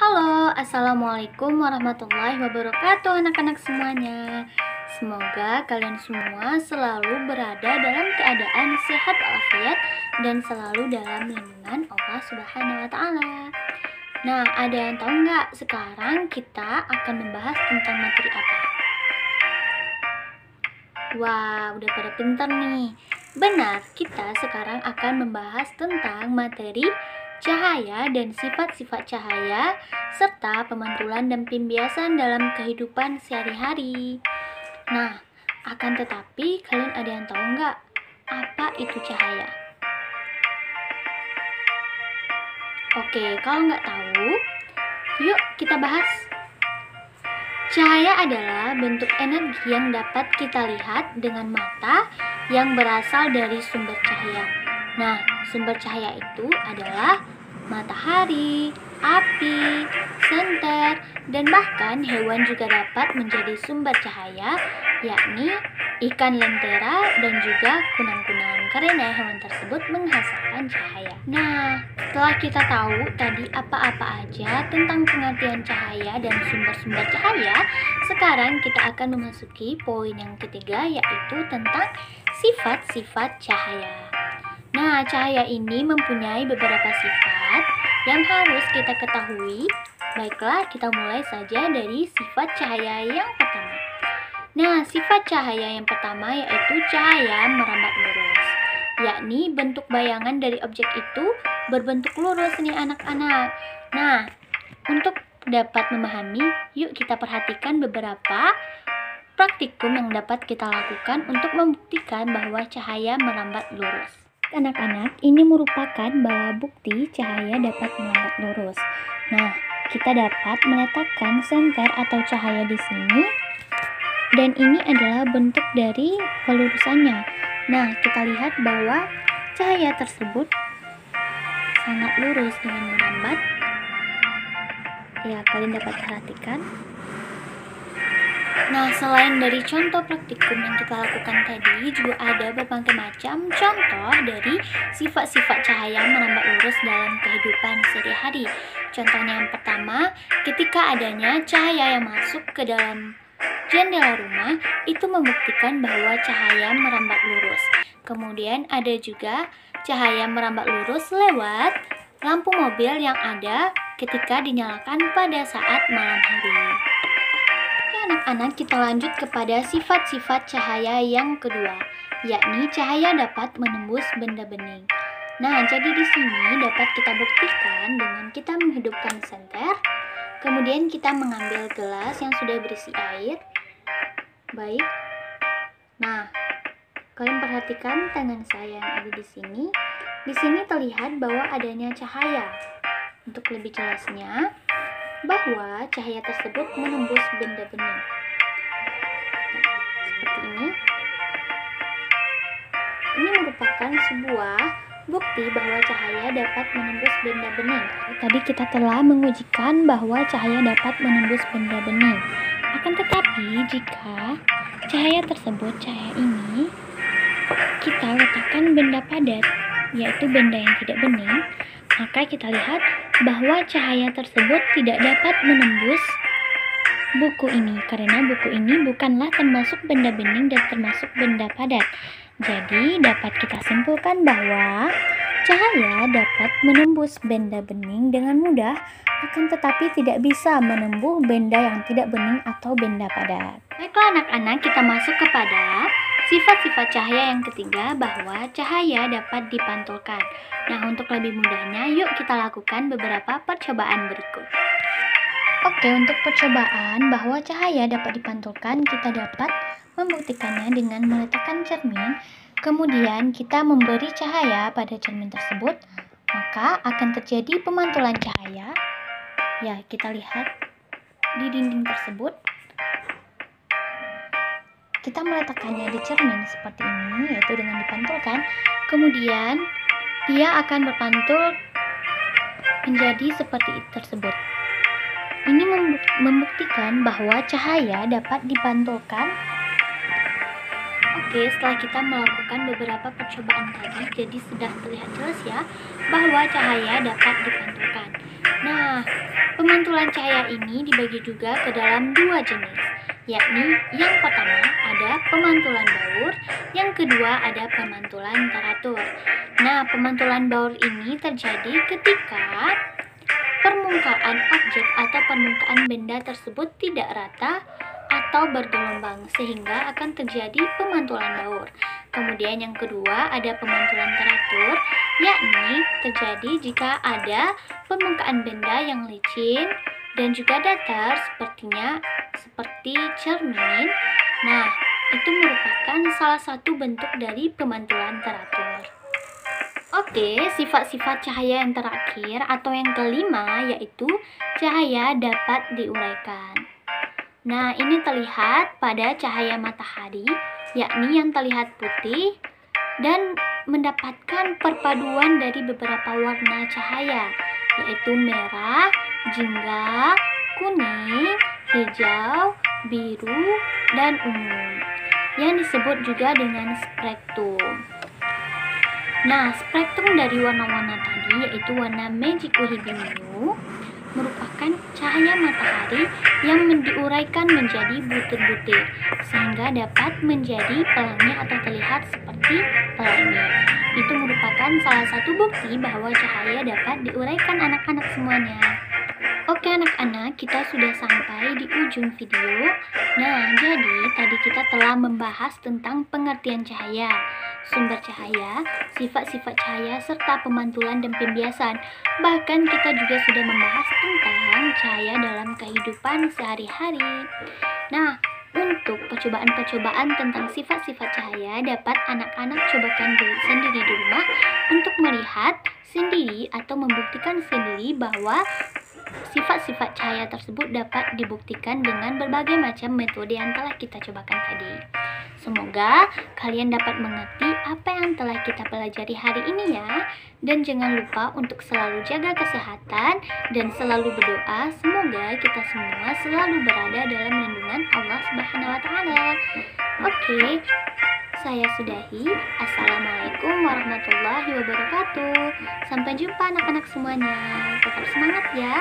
Halo, Assalamualaikum warahmatullahi wabarakatuh anak-anak semuanya. Semoga kalian semua selalu berada dalam keadaan sehat walafiat dan selalu dalam lindungan Allah Subhanahu wa Ta'ala. Nah, ada yang tahu nggak sekarang kita akan membahas tentang materi apa? Wah, udah pada pintar nih. Benar, kita sekarang akan membahas tentang materi cahaya dan sifat-sifat cahaya, serta pemantulan dan pembiasan dalam kehidupan sehari-hari. Nah, akan tetapi kalian ada yang tahu nggak apa itu cahaya? Oke, kalau nggak tahu, yuk kita bahas. Cahaya adalah bentuk energi yang dapat kita lihat dengan mata yang berasal dari sumber cahaya. Nah, sumber cahaya itu adalah matahari, api, senter, dan bahkan hewan juga dapat menjadi sumber cahaya, yakni ikan lentera dan juga kunang-kunang, karena hewan tersebut menghasilkan cahaya. Nah, setelah kita tahu tadi apa-apa aja tentang pengertian cahaya dan sumber-sumber cahaya, sekarang kita akan memasuki poin yang ketiga, yaitu tentang sifat-sifat cahaya. Nah, cahaya ini mempunyai beberapa sifat yang harus kita ketahui. Baiklah, kita mulai saja dari sifat cahaya yang pertama. Nah, sifat cahaya yang pertama yaitu cahaya merambat lurus, yakni bentuk bayangan dari objek itu berbentuk lurus nih anak-anak. Nah, untuk dapat memahami, yuk kita perhatikan beberapa praktikum yang dapat kita lakukan untuk membuktikan bahwa cahaya merambat lurus. Anak-anak, ini merupakan bahwa bukti cahaya dapat merambat lurus. Nah, kita dapat meletakkan senter atau cahaya di sini, dan ini adalah bentuk dari pelurusannya. Nah, kita lihat bahwa cahaya tersebut sangat lurus dengan merambat. Ya, kalian dapat perhatikan. Nah, selain dari contoh praktikum yang kita lakukan tadi, juga ada berbagai macam contoh dari sifat-sifat cahaya merambat lurus dalam kehidupan sehari-hari. Contohnya yang pertama, ketika adanya cahaya yang masuk ke dalam jendela rumah, itu membuktikan bahwa cahaya merambat lurus. Kemudian ada juga cahaya merambat lurus lewat lampu mobil yang ada ketika dinyalakan pada saat malam hari. Anak-anak, kita lanjut kepada sifat-sifat cahaya yang kedua, yakni cahaya dapat menembus benda bening. Nah, jadi di sini dapat kita buktikan dengan kita menghidupkan senter, kemudian kita mengambil gelas yang sudah berisi air. Baik. Nah, kalian perhatikan tangan saya yang ada di sini. Di sini terlihat bahwa adanya cahaya. Untuk lebih jelasnya, bahwa cahaya tersebut menembus benda bening. Seperti ini. Ini merupakan sebuah bukti bahwa cahaya dapat menembus benda bening. Tadi kita telah mengujikan bahwa cahaya dapat menembus benda bening. Akan tetapi, jika cahaya tersebut, cahaya ini, kita letakkan benda padat, yaitu benda yang tidak bening, maka kita lihat bahwa cahaya tersebut tidak dapat menembus buku ini, karena buku ini bukanlah termasuk benda bening dan termasuk benda padat. Jadi dapat kita simpulkan bahwa cahaya dapat menembus benda bening dengan mudah, akan tetapi tidak bisa menembus benda yang tidak bening atau benda padat. Baiklah anak-anak, kita masuk kepada sifat-sifat cahaya yang ketiga, bahwa cahaya dapat dipantulkan. Nah, untuk lebih mudahnya, yuk kita lakukan beberapa percobaan berikut. Oke, untuk percobaan bahwa cahaya dapat dipantulkan, kita dapat membuktikannya dengan meletakkan cermin, kemudian kita memberi cahaya pada cermin tersebut, maka akan terjadi pemantulan cahaya. Ya, kita lihat di dinding tersebut. Kita meletakkannya di cermin seperti ini, yaitu dengan dipantulkan, kemudian ia akan berpantul menjadi seperti tersebut. Ini membuktikan bahwa cahaya dapat dipantulkan. Oke, setelah kita melakukan beberapa percobaan tadi, jadi sudah terlihat jelas ya bahwa cahaya dapat dipantulkan. Nah, pemantulan cahaya ini dibagi juga ke dalam dua jenis, yakni yang pertama ada pemantulan baur, yang kedua ada pemantulan teratur. Nah, pemantulan baur ini terjadi ketika permukaan objek atau permukaan benda tersebut tidak rata atau bergelombang sehingga akan terjadi pemantulan baur. Kemudian yang kedua ada pemantulan teratur, yakni terjadi jika ada permukaan benda yang licin dan juga datar seperti cermin. Nah, itu merupakan salah satu bentuk dari pemantulan teratur. Oke, sifat-sifat cahaya yang terakhir atau yang kelima yaitu cahaya dapat diuraikan. Nah, ini terlihat pada cahaya matahari, yakni yang terlihat putih dan mendapatkan perpaduan dari beberapa warna cahaya, yaitu merah, jingga, kuning, hijau, biru, dan ungu, yang disebut juga dengan spektrum. Nah, spektrum dari warna-warna tadi yaitu warna Magico Hibinu merupakan cahaya matahari yang diuraikan menjadi butir-butir sehingga dapat menjadi pelangi atau terlihat seperti pelangi. Itu merupakan salah satu bukti bahwa cahaya dapat diuraikan anak-anak semuanya. Oke anak-anak, kita sudah sampai di ujung video. Nah, jadi tadi kita telah membahas tentang pengertian cahaya, sumber cahaya, sifat-sifat cahaya, serta pemantulan dan pembiasan. Bahkan kita juga sudah membahas tentang cahaya dalam kehidupan sehari-hari. Nah, untuk percobaan-percobaan tentang sifat-sifat cahaya dapat anak-anak cobakan sendiri di rumah untuk melihat sendiri atau membuktikan sendiri bahwa sifat-sifat cahaya tersebut dapat dibuktikan dengan berbagai macam metode yang telah kita cobakan tadi. Semoga kalian dapat mengerti apa yang telah kita pelajari hari ini ya. Dan jangan lupa untuk selalu jaga kesehatan dan selalu berdoa semoga kita semua selalu berada dalam lindungan Allah Subhanahu wa taala. Oke, saya sudahi. Assalamualaikum warahmatullahi wabarakatuh. Sampai jumpa anak-anak semuanya. Tetap semangat ya.